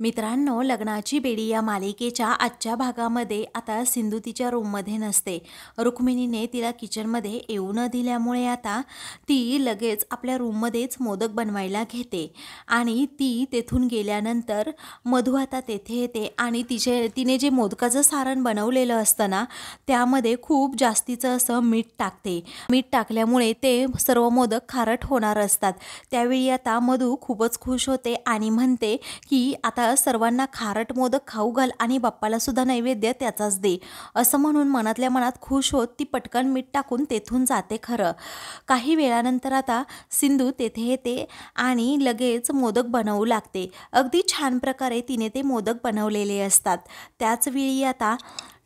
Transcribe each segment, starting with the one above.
मित्रांनो, लग्नाची बेडी या मालिकेच्या आजच्या भागामध्ये आता सिंधू तिच्या रूममध्ये नसते। रुक्मिणीने तिला किचनमध्ये येऊ न दिल्यामुळे आता ती लगेच आपल्या रूममध्येच मोदक बनवायला घेते आणि ती तेथून गेल्यानंतर मधू आता तेथे येते आणि तिने जे मोदकाचं सारण बनवलेलं असतं ना, त्यामध्ये खूप जास्तीचं असं मीठ टाकते। मीठ टाकल्यामुळे ते सर्व मोदक खारट होणार असतात। त्यावेळी आता मधू खूपच खुश होते आणि म्हणते की आता सर्वांना खारट मोदक खाऊ घाल आणि बाप्पाला सुद्धा नैवेद्य त्याचाच दे, असं म्हणून मनातल्या मनात खुश होत ती पटकन मीठ टाकून तेथून जाते। खरं काही वेळानंतर आता सिंधू तेथे येते आणि लगेच मोदक बनवू लागते। अगदी छान प्रकारे तिने ते मोदक बनवलेले असतात। त्याच वेळी आता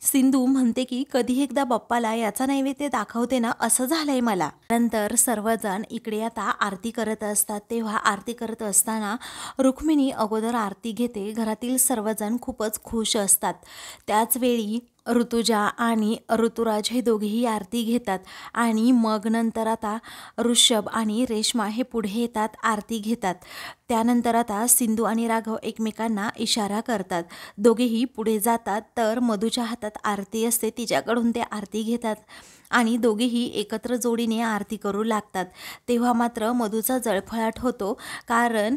सिंधू म्हणते की कधी एकदा बाप्पाला याचा नैवेद्य दाखवते ना, असं झालंय मला। नंतर सर्वजण इकडे आता आरती करत असतात। तेव्हा आरती करत असताना रुक्मिणी अगोदर आरती घेते। घरातील सर्वजण खूपच खुश असतात। त्याच वेळी ऋतुजा आणि ऋतुराज हे दोघेही आरती घेतात आणि मग नंतर आता ऋषभ आणि रेश्मा हे पुढे येतात, आरती घेतात। त्यानंतर आता सिंधू आणि राघव एकमेकांना इशारा करतात। दोघेही पुढे जातात तर मधूच्या हातात आरती असते, तिच्याकडून ते आरती घेतात आणि दोघेही एकत्र जोडीने आरती करू लागतात। तेव्हा मात्र मधूचा जळफळाट होतो, कारण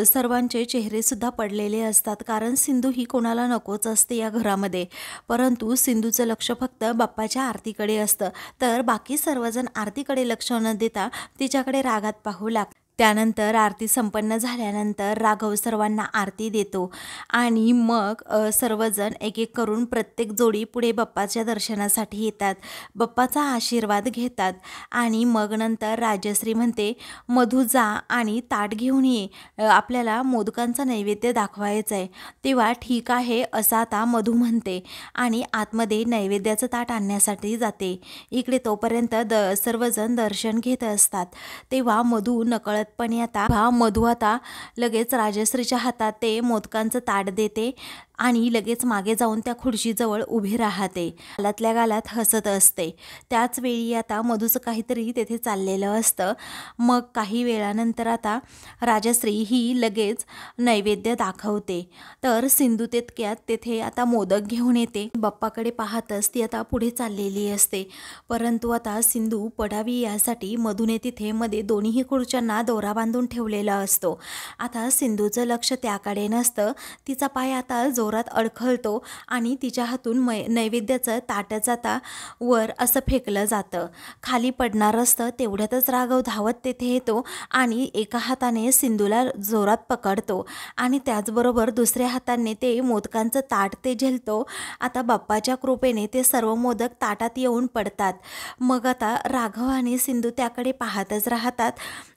सर्वांचे चेहरे सुद्धा पडलेले असतात, कारण सिंधू ही कोणाला नकोच असते या घरामध्ये। परंतु सिंधूचं लक्ष फक्त बाप्पाच्या आरतीकडे असतं, तर बाकी सर्वजण आरतीकडे लक्ष न देता तिच्याकडे रागात पाहू लागतात। त्यानंतर आरती संपन्न झाल्यानंतर राघव सर्वांना आरती देतो आणि मग सर्वजण एक एक करून प्रत्येक जोडी पुढे बाप्पाच्या दर्शनासाठी येतात, बाप्पाचा आशीर्वाद घेतात आणि मग नंतर राजश्री म्हणते, मधू जा आणि ताट घेऊन ये, आपल्याला मोदकांचा नैवेद्य दाखवायचा आहे। तेव्हा ठीक आहे असं आता मधू म्हणते आणि आतमध्ये नैवेद्याचं ताट आणण्यासाठी जाते। इकडे तोपर्यंत सर्वजण दर्शन घेत असतात। तेव्हा मधू नकळतपणे मधू आता लगेच राजश्रीच्या हातात ते मोदकांचं ताट देते आणि लगेच मागे जाऊन त्या खुर्चीजवळ उभी राहते, गालातल्या गालात हसत असते। त्याच वेळी आता मधूचं काहीतरी तेथे चाललेलं असतं। मग काही वेळानंतर आता राजश्री ही लगेच नैवेद्य दाखवते, तर सिंधू तितक्यात तेथे आता मोदक घेऊन येते। बाप्पाकडे पाहतच ती आता पुढे चाललेली असते, परंतु आता सिंधू पडावी यासाठी मधूने तिथे मध्ये दोन्ही खुर्च्यांना दोरा बांधून ठेवलेला असतो। आता सिंधूचं लक्ष त्याकडे नसतं, तिचा पाय आता जोरात अडखळतो आणि तिच्या हातून नैवेद्याचं ताटच आता वर असं फेकलं जातं, खाली पडणार असतं। तेवढ्यातच राघव धावत तेथे येतो आणि एका हाताने सिंधूला जोरात पकडतो आणि त्याचबरोबर दुसऱ्या हाताने ते मोदकांचं ताट ते झेलतो। आता बाप्पाच्या कृपेने ते सर्व मोदक ताटात येऊन पडतात। मग आता राघव आणि सिंधू त्याकडे पाहतच राहतात,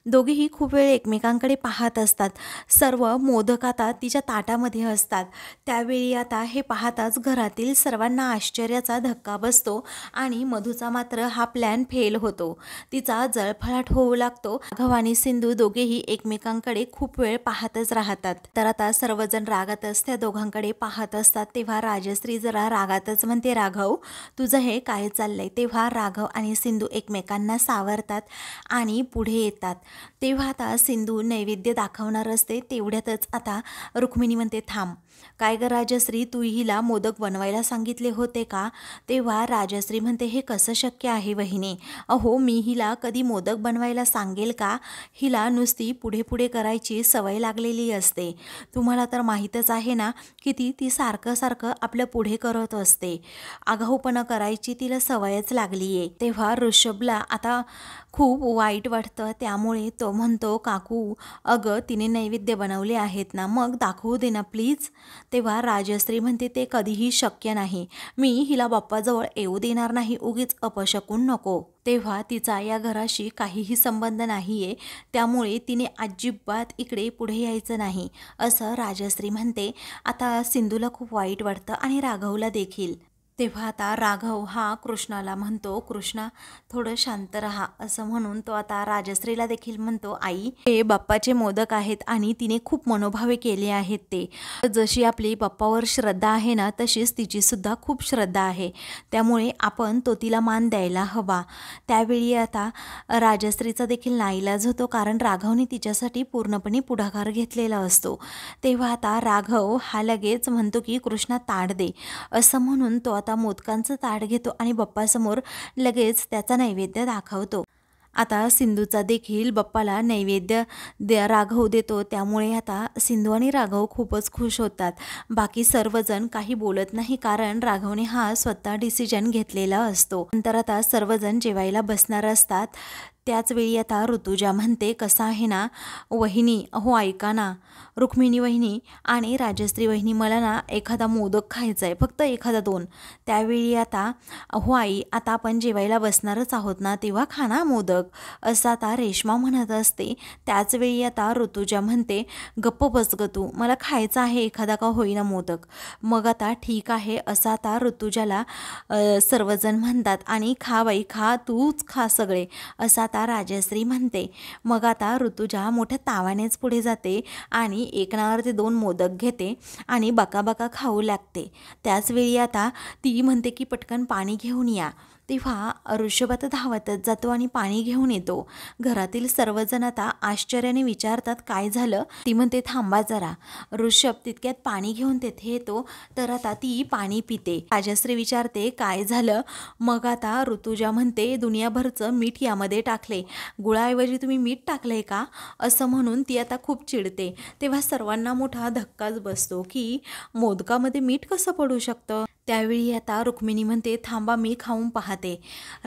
दोघेही खूप वेळ एकमेकांकडे पाहत असतात। सर्व मोदक आता तिच्या ताटामध्ये असतात। त्यावेळी आता हे पाहताच घरातील सर्वांना आश्चर्याचा धक्का बसतो आणि मधूचा मात्र हा प्लॅन फेल होतो, तिचा जळफळाट होऊ लागतो। राघव आणि सिंधू दोघेही एकमेकांकडे खूप वेळ पाहतच राहतात। तर आता सर्वजण रागातच त्या दोघांकडे पाहत असतात। तेव्हा राजश्री जरा रागातच म्हणते, राघव तुझं हे काय चाललंय? तेव्हा राघव आणि सिंधू एकमेकांना सावरतात आणि पुढे येतात। तेव्हा आता सिंधू नैवेद्य दाखवणार असते, तेवढ्यातच आता रुक्मिणी म्हणते, थांब, काय ग राजश्री, तू हिला मोदक बनवायला सांगितले होते का? तेव्हा राजश्री म्हणते, हे कसं शक्य आहे वहिनी? अहो, मी हिला कधी मोदक बनवायला सांगेल का? हिला नुसती पुढे पुढे करायची सवय लागलेली असते। तुम्हाला तर माहीतच आहे ना किती ती सारखं सारखं आपलं पुढे करत असते, आगाऊपणा करायची तिला सवयच लागली आहे। तेव्हा ऋषभला आता खूप वाईट वाटतं, त्यामुळे तो म्हणतो, काकू अगं तिने नैवेद्य बनवले आहेत ना, मग दाखवू दे ना प्लीज। तेव्हा राजश्री म्हणते, ते कधीही शक्य नाही, मी हिला बाप्पाजवळ येऊ देणार नाही, उगीच अपशकून नको। तेव्हा तिचा या घराशी काहीही संबंध नाहीये, त्यामुळे तिने अजिबात इकडे पुढे यायचं नाही, असं राजश्री म्हणते। आता सिंधूला खूप वाईट वाटतं आणि राघवला देखील। तेव्हा आता राघव हा कृष्णाला म्हणतो, कृष्णा थोडं शांत राहा, असं म्हणून तो आता राजश्रीला देखील म्हणतो, आई हे बाप्पाचे मोदक आहेत आणि तिने खूप मनोभावे केले आहेत. ते जशी आपली बाप्पावर श्रद्धा आहे ना, तशीच तिची सुद्धा खूप श्रद्धा आहे, त्यामुळे आपण तो तिला मान द्यायला हवा. त्यावेळी आता राजश्रीचा देखील नाईलाज होतो, कारण राघवने तिच्यासाठी पूर्णपणे पुढाकार घेतलेला असतो. तेव्हा आता राघव हा लगेच म्हणतो की कृष्णा ताट दे, असं म्हणून तो आता मोदकांचं ताट घेतो आणि बाप्पासमोर लगेच त्याचा नैवेद्य दाखवतो. आता सिंधूचा देखील बाप्पाला नैवेद्य राघव देतो, त्यामुळे आता सिंधू आणि राघव खूपच खुश होतात. बाकी सर्वजण काही बोलत नाही, कारण राघवने हा स्वतः डिसिजन घेतलेला असतो. नंतर आता सर्वजण जेवायला बसणार असतात. त्याच वेळी आता ऋतुजा म्हणते, कसं आहे ना वहिनी, अहो ऐका ना, रुक्मिणी वहिनी आणि राजश्री वहिनी, मला ना एखादा मोदक खायचा आहे, फक्त एखादा 2. त्यावेळी आता, अहो आई, आता आपण जेवायला बसणारच आहोत ना, तेव्हा खा ना मोदक, असं आता रेश्मा म्हणत असते. त्याच वेळी आता ऋतुजा म्हणते, गप्प बस ग तू, मला खायचा आहे एखादा का होईना मोदक. मग आता ठीक आहे, असं आता ऋतुजाला सर्वजण म्हणतात आणि खा बाई खा, तूच खा सगळे, असं आता राजश्री म्हणते. मग आता ऋतुजा मोठ्या तावानेच पुढे जाते आणि एकणावर ते 2 मोदक घेते आणि बकाबका खाऊ लागते. त्याचवेळी आता ती म्हणते की पटकन पाणी घेऊन या. तेव्हा ऋषभ आता धावतच जातो आणि पाणी घेऊन येतो. घरातील सर्वजण आता आश्चर्याने विचारतात, काय झालं? ती म्हणते, थांबा जरा. ऋषभ तितक्यात पाणी घेऊन तेथे येतो, तर आता ती पाणी पिते. राजश्री विचारते, काय झालं? मग आता ऋतुजा म्हणते, दुनियाभरचं मीठ यामध्ये टाकले, गुळाऐवजी तुम्ही मीठ टाकलंय का, असं म्हणून ती आता खूप चिडते. तेव्हा सर्वांना मोठा धक्काच बसतो की मोदकामध्ये मीठ कसं पडू शकतं. त्यावेळी आता रुक्मिणी म्हणते, थांबा मी खाऊन पाहते.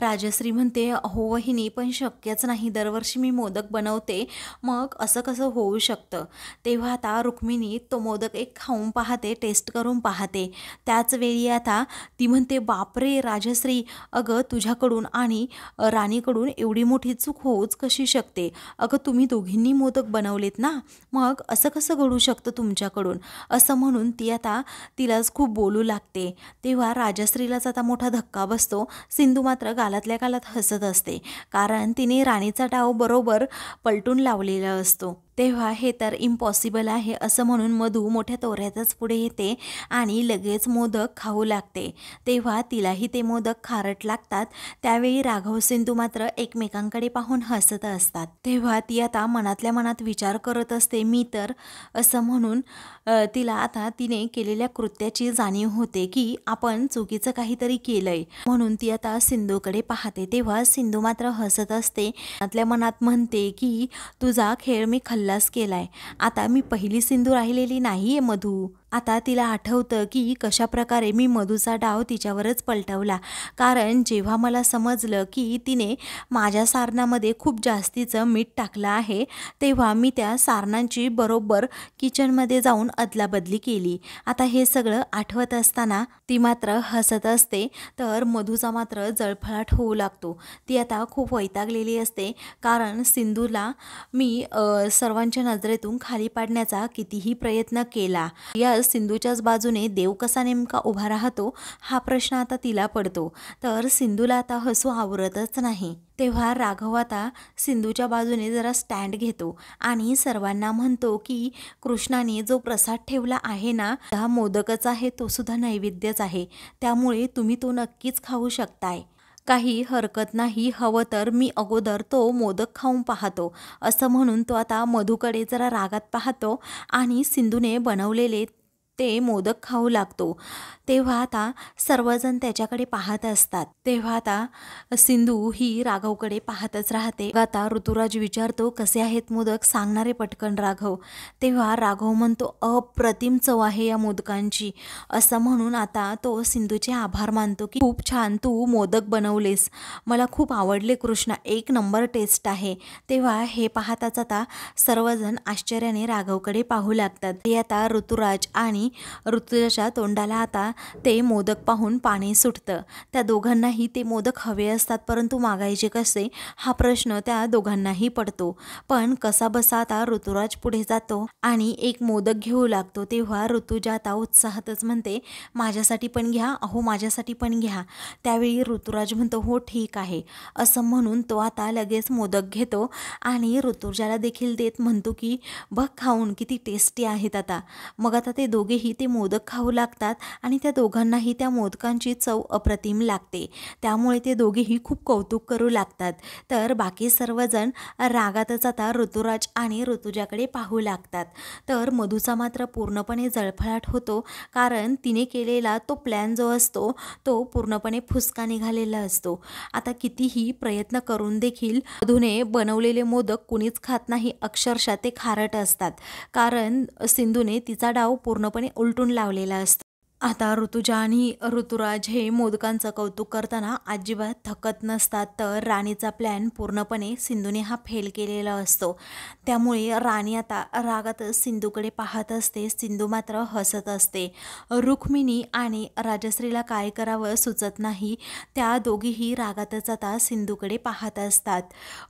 राजश्री म्हणते, हो वहिनी, पण शक्यच नाही, दरवर्षी मी मोदक बनवते, मग असं कसं होऊ शकतं. तेव्हा आता रुक्मिणी तो मोदक एक खाऊन पाहते, टेस्ट करून पाहते. त्याच वेळी आता ती म्हणते, बापरे राजश्री, अगं तुझ्याकडून आणि राणीकडून एवढी मोठी चूक होऊच कशी शकते. अगं तुम्ही दोघींनी मोदक बनवलेत ना, मग असं कसं घडू शकतं तुमच्याकडून, असं म्हणून ती आता तिलाच खूप बोलू लागते. तेव्हा राजश्रीलाच आता मोठा धक्का बसतो. सिंधू मात्र गालातल्या गालात हसत असते, कारण तिने राणीचा डाव बरोबर पलटून लावलेला असतो. तेव्हा हे तर इम्पॉसिबल आहे असं म्हणून मधू मोठ्या तोऱ्यातच पुढे येते आणि लगेच मोदक खाऊ लागते. तेव्हा तिलाही ते मोदक खारट लागतात. त्यावेळी राघव सिंधू मात्र एकमेकांकडे पाहून हसत असतात. तेव्हा ती आता मनातल्या मनात विचार करत असते, मी तर, असं म्हणून तिला आता तिने केलेल्या कृत्याची जाणीव होते की आपण चुकीचं काहीतरी केलंय, म्हणून ती आता सिंधूकडे पाहते. तेव्हा सिंधू मात्र हसत असते, मनातल्या मनात म्हणते की तुझा खेळ मी खल्लास केलाय, आता मी पहिली सिंधू राहिलेली नाहीये मधू. आता तिला आठवतं की कशा प्रकारे मी मधूचा डाव तिच्यावरच पलटवला, कारण जेव्हा मला समजलं की तिने माझ्या सारणामध्ये खूप जास्तीचं मीठ टाकलं आहे, तेव्हा मी त्या सारणांची बरोबर किचनमध्ये जाऊन अदलाबदली केली. आता हे सगळं आठवत असताना ती मात्र हसत असते, तर मधूचा मात्र जळफळाट होऊ लागतो. ती आता खूप वैतागलेली असते, कारण सिंधूला मी सर्वांच्या नजरेतून खाली पाडण्याचा कितीही प्रयत्न केला. या सिंधूच्याच बाजूने देव कसा नेमका उभा राहतो हा प्रश्न आता तिला पडतो, तर सिंधूला आता हसू आवरतच नाही. तेव्हा राघव आता सिंधूच्या बाजूने जरा स्टँड घेतो आणि सर्वांना म्हणतो की कृष्णाने जो प्रसाद ठेवला आहे ना, हा मोदकच आहे, तो सुद्धा नैवेद्यच आहे, त्यामुळे तुम्ही तो नक्कीच खाऊ शकताय, काही हरकत नाही, हवं तर मी अगोदर तो मोदक खाऊन पाहतो, असं म्हणून तो आता मधूकडे जरा रागात पाहतो आणि सिंधूने बनवलेले ते मोदक खाऊ लागतो. तेव्हा आता सर्वजण त्याच्याकडे पाहत असतात. तेव्हा आता सिंधू ही राघवकडे पाहतच राहते. आता ऋतुराज विचारतो, कसे आहेत मोदक, सांगणारे पटकन राघव. तेव्हा राघव म्हणतो, अप्रतिम चव आहे या मोदकांची, असं म्हणून आता तो सिंधूचे आभार मानतो की खूप छान तू मोदक बनवलेस, मला खूप आवडले कृष्णा, 1 नंबर टेस्ट आहे. तेव्हा हे पाहताच आता सर्वजण आश्चर्याने राघवकडे पाहू लागतात. ते आता ऋतुराज आणि आणि ऋतुजाच्या तोंडाला आता ते मोदक पाहून पाणी सुटतं. त्या दोघांनाही ते मोदक हवे असतात, परंतु मागायचे कसे हा प्रश्न त्या दोघांनाही पडतो. पण कसा बसा आता ऋतुराज पुढे जातो आणि एक मोदक घेऊ लागतो. तेव्हा ऋतुजा आता उत्साहातच म्हणते, माझ्यासाठी पण घ्या, अहो माझ्यासाठी पण घ्या. त्यावेळी ऋतुराज म्हणतो, हो ठीक आहे, असं म्हणून तो आता लगेच मोदक घेतो आणि ऋतुजाला देखील देत म्हणतो की बघ खाऊन किती टेस्टी आहेत आता. मग आता ते दोघेही ते मोदक खाऊ लागतात आणि त्या दोघांनाही त्या मोदकांची चव अप्रतिम लागते. त्यामुळे ते दोघेही खूप कौतुक करू लागतात. तर बाकी सर्वजण रागातच आता ऋतुराज आणि ऋतुजाकडे पाहू लागतात. तर मधूचा मात्र पूर्णपणे जळफळाट होतो, कारण तिने केलेला तो प्लॅन जो असतो तो पूर्णपणे फुसका निघालेला असतो. आता कितीही प्रयत्न करून देखील मधूने बनवलेले मोदक कुणीच खात नाही, अक्षरशः ते खारट असतात, कारण सिंधूने तिचा डाव पूर्णपणे उलटून लावलेला असतो. आता ऋतुजा आणि ऋतुराज हे मोदकांचं कौतुक करताना अजिबात थकत नसतात. तर राणीचा प्लॅन पूर्णपणे सिंधूने हा फेल केलेला असतो. त्यामुळे राणी आता रागातच सिंधूकडे पाहत असते. सिंधू मात्र हसत असते. रुक्मिणी आणि राजश्रीला काय करावं सुचत नाही. त्या दोघीही रागातच आता सिंधूकडे पाहत असतात.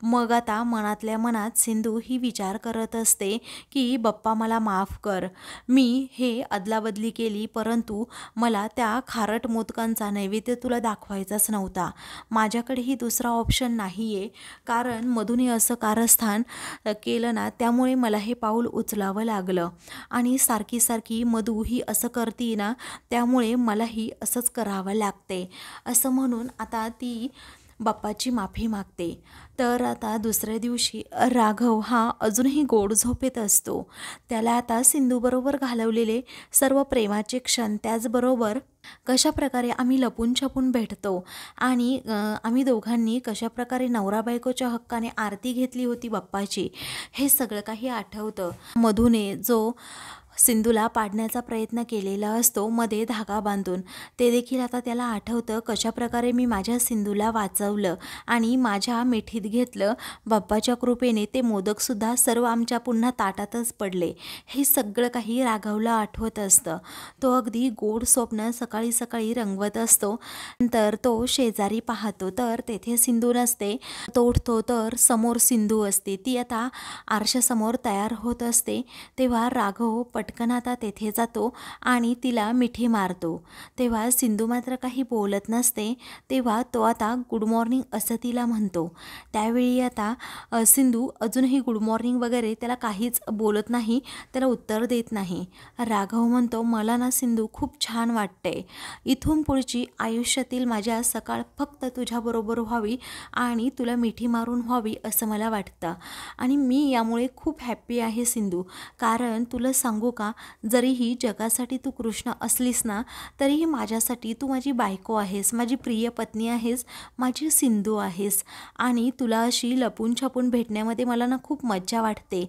मग आता मनातल्या मनात सिंधू ही विचार करत असते की बाप्पा मला माफ कर, मी हे अदलाबदली केली, परंतु मला त्या खारट मोदकांचा नैवेद्य तुला दाखवायचाच नव्हता. माझ्याकडेही दुसरा ऑप्शन नाही आहे, कारण मधुने असं कारस्थान केलं ना, त्यामुळे मला हे पाऊल उचलावं लागलं. आणि सारखी सारखी मधु ही असं करते ना, त्यामुळे मलाही असंच करावं लागते, असं म्हणून आता ती बाप्पाची माफी मागते. तर आता दुसऱ्या दिवशी राघव हा अजूनही गोड झोपेत असतो. त्याला आता सिंधूबरोबर घालवलेले सर्व प्रेमाचे क्षण, त्याचबरोबर कशाप्रकारे आम्ही लपून छपून भेटतो आणि आम्ही दोघांनी कशाप्रकारे नवरा बायकोच्या हक्काने आरती घेतली होती बाप्पाची, हे सगळं काही आठवतं. मधूने जो सिंधूला पाडण्याचा प्रयत्न केलेला असतो मध्ये धागा बांधून, ते देखील आता त्याला आठवतं. कशाप्रकारे मी माझ्या सिंधूला वाचवलं आणि माझ्या मिठीत घेतलं. बाप्पाच्या कृपेने ते मोदकसुद्धा सर्व आमच्या पुन्हा ताटातच पडले. हे सगळं काही राघवला आठवत असतं. तो अगदी गोड स्वप्न सकाळी सकाळी रंगवत असतो. नंतर तो शेजारी पाहतो तर तेथे सिंधू नसते. तो उठतो तर समोर सिंधू असते. ती आता आरशासमोर तयार होत असते. तेव्हा राघव पटकन आता तेथे जातो आणि तिला मिठी मारतो. तेव्हा सिंधू मात्र काही बोलत नसते. तेव्हा तो आता गुड मॉर्निंग असं तिला म्हणतो. त्यावेळी आता सिंधू अजूनही गुड मॉर्निंग वगैरे त्याला काहीच बोलत नाही, त्याला उत्तर देत नाही. राघव म्हणतो, मला ना सिंधू खूप छान वाटते. इथून पुढची आयुष्यातील माझ्या सकाळ फक्त तुझ्याबरोबर व्हावी आणि तुला मिठी मारून व्हावी असं मला वाटतं. आणि मी यामुळे खूप हॅप्पी आहे सिंधू, कारण तुला सांगू का, जरीही जगासाठी तू कृष्ण असलीस ना, तरीही माझ्यासाठी तू माझी बायको आहेस, माझी प्रिय पत्नी आहेस, माझी सिंधू आहेस. आणि तुला अशी लपून छपून भेटण्यामध्ये मला ना खूप मज्जा वाटते.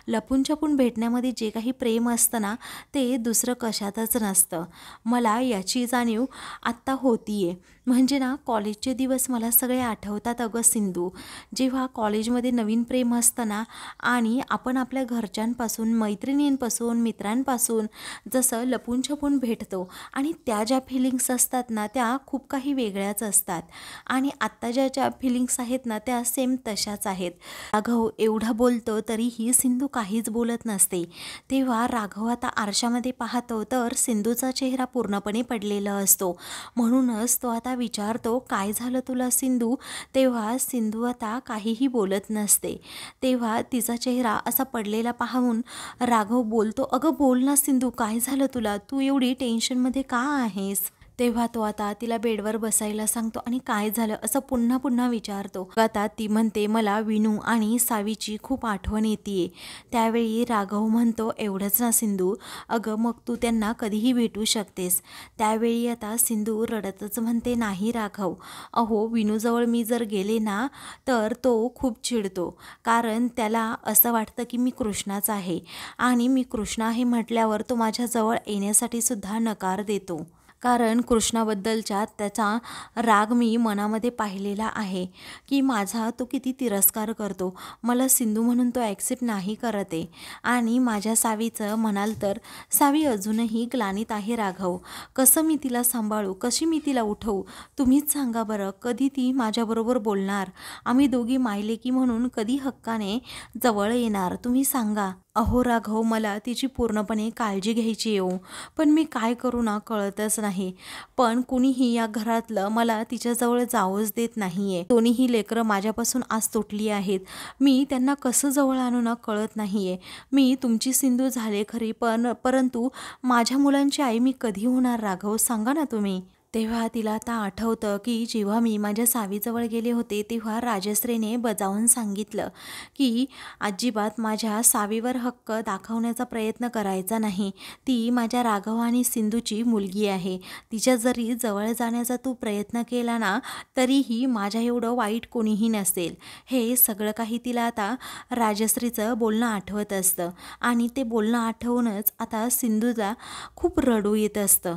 लपून छपून भेटण्यामध्ये जे काही प्रेम असतं ना, ते दुसरं कशातच नसतं. मला याची जाणीव आत्ता होतीये. म्हणजे ना कॉलेजचे दिवस मला सगळे आठवतात अगं सिंधू. जेव्हा कॉलेजमध्ये नवीन प्रेम असतं ना आणि आपण आपल्या घरच्यांपासून, मैत्रिणींपासून, मित्रांपासून जसं लपून छपून भेटतो आणि त्या ज्या फिलिंग्स असतात ना त्या खूप काही वेगळ्याच असतात. आणि आत्ता ज्या फिलिंग्स आहेत ना त्या सेम तशाच आहेत. राघव एवढं बोलतो तरीही सिंधू काहीच बोलत नसते. तेव्हा राघव आता आरशामध्ये पाहतो तर सिंधूचा चेहरा पूर्णपणे पडलेला असतो. म्हणूनच तो आता विचारतो, काय झालं तुला सिंधू? तेव्हा सिंधू आता काहीही बोलत नसते. तेव्हा तिचा चेहरा असा पडलेला पाहून राघव बोलतो, अगं बोल ना सिंधू, काय झालं तुला? तू एवढी टेन्शनमध्ये का आहेस? तेव्हा तो आता तिला बेडवर बसायला सांगतो आणि काय झालं असं पुन्हा पुन्हा विचारतो. आता ती म्हणते, मला विनू आणि सावीची खूप आठवण येते. त्यावेळी राघव म्हणतो, एवढंच ना सिंधू, अगं मग तू त्यांना कधीही भेटू शकतेस. त्यावेळी आता सिंधू रडतच म्हणते, नाही राघव, अहो विनूजवळ मी जर गेले ना तर तो खूप चिडतो, कारण त्याला असं वाटतं की मी कृष्णाच आहे आणि मी कृष्ण आहे म्हटल्यावर तो माझ्याजवळ येण्यासाठी सुद्धा नकार देतो. कारण कृष्णाबद्दलच्या त्याचा राग मी मनामध्ये पाहिलेला आहे की माझा तो किती तिरस्कार करतो, मला सिंधू म्हणून तो ॲक्सेप्ट नाही करत आहे. आणि माझ्या सावीचं म्हणाल तर सावी अजूनही ग्लानीत आहे राघव. कसं मी तिला सांभाळू, कशी मी तिला उठवू, तुम्हीच सांगा बरं. कधी ती माझ्याबरोबर बोलणार, आम्ही दोघी मायलेकी म्हणून कधी हक्काने जवळ येणार, तुम्ही सांगा. अहो राघव, मला तिची पूर्णपणे काळजी घ्यायची येऊ, पण मी काय करू ना कळतच नाही. पण कुणीही या घरातलं मला तिच्याजवळ जाऊच देत नाही आहे. दोन्हीही लेकरं माझ्यापासून आज तुटली आहेत, मी त्यांना कसं जवळ आणू ना कळत नाही आहे. मी तुमची सिंधू झाले खरी, परंतु माझ्या मुलांची आई मी कधी होणार राघव, सांगा ना तुम्ही. तेव्हा तिला आता आठवतं की जेव्हा मी माझ्या सावीजवळ गेले होते तेव्हा राजश्रीने बजावून सांगितलं की अजिबात माझ्या सावीवर हक्क दाखवण्याचा प्रयत्न करायचा नाही. ती माझ्या राघव आणि सिंधूची मुलगी आहे. तिच्या जरी जवळ जाण्याचा तू प्रयत्न केला ना तरीही माझ्या एवढं वाईट कोणीही नसेल. हे सगळं काही तिला आता राजश्रीचं बोलणं आठवत असतं आणि ते बोलणं आठवूनच आता सिंधूला खूप रडू येत असतं.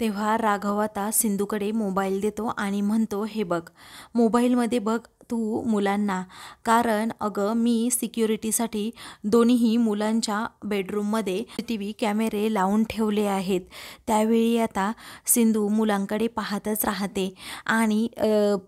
तेव्हा राघव आता सिंधूकडे मोबाईल देतो आणि म्हणतो, हे बघ, मोबाईलमध्ये बघ तू मुलांना, कारण अगं मी सिक्युरिटीसाठी दोन्हीही मुलांच्या बेडरूममध्ये CCTV कॅमेरे लावून ठेवले आहेत. त्यावेळी आता सिंधू मुलांकडे पाहतच राहते आणि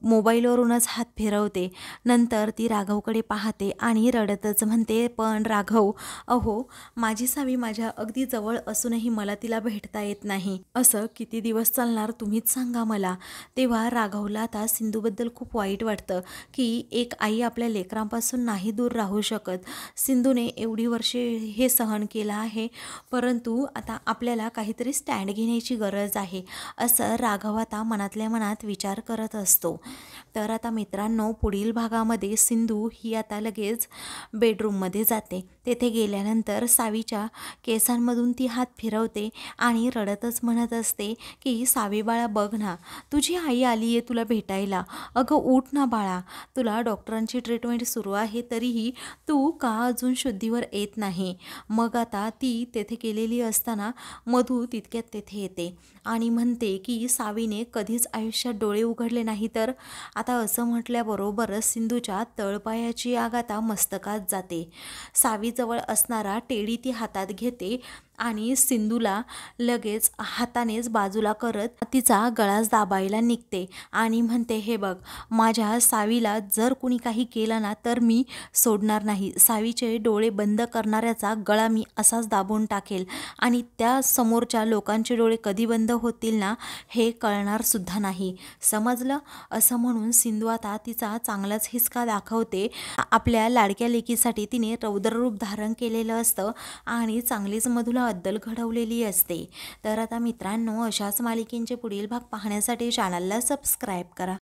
मोबाईलवरूनच हात फिरवते. नंतर ती राघवकडे पाहते आणि रडतच म्हणते, पण राघव, अहो माझी सावी माझ्या अगदी जवळ असूनही मला तिला भेटता येत नाही. असं किती दिवस चालणार तुम्हीच सांगा मला. तेव्हा राघवला आता सिंधूबद्दल खूप वाईट वाटतं की एक आई आपल्या लेकरांपासून नाही दूर राहू शकत. सिंधूने एवढी वर्षे हे सहन केलं आहे, परंतु आता आपल्याला काहीतरी स्टँड घेण्याची गरज आहे, असं राघव आता मनातल्या मनात विचार करत असतो. तर आता मित्रांनो, पुढील भागामध्ये सिंधू ही आता लगेच बेडरूममध्ये जाते. तेथे गेल्यानंतर सावीच्या केसांमधून ती हात फिरवते आणि रडतच म्हणत असते की सावी बाळा, बघ ना, तुझी आई आली आहे तुला भेटायला. अगं उठ ना बाळा, तुला डॉक्टरांची ट्रीटमेंट सुरू आहे तरीही तू का अजून शुद्धीवर येत नाही. मग आता ती तेथे गेलेली असताना मधू तितक्यात तेथे येते आणि म्हणते की सावीने कधीच आयुष्यात डोळे उघडले नाही. तर आता असं म्हटल्याबरोबरच सिंधूच्या तळपायाची आग आता मस्तकात जाते. सावीजवळ असणारा टेडी ती हातात घेते आणि सिंधूला लगेच हातानेच बाजूला करत तिचा गळाच दाबायला निघते आणि म्हणते, हे बघ, माझ्या सावीला जर कुणी काही केलं ना तर मी सोडणार नाही. सावीचे डोळे बंद करणाऱ्याचा गळा मी असाच दाबून टाकेल आणि त्या समोरच्या लोकांचे डोळे कधी बंद होतील ना हे कळणार सुद्धा नाही, समजलं. असं म्हणून सिंधू आता तिचा चांगलाच हिसका दाखवते. आपल्या लाडक्या लेकीसाठी तिने रौद्ररूप धारण केलेलं असतं आणि चांगलीच मधूला अद्दल घडवलेली असते. तर आता मित्रांनो, अशाच मालिकेंचे पुढील भाग पाहण्यासाठी चॅनलला सबस्क्राईब करा.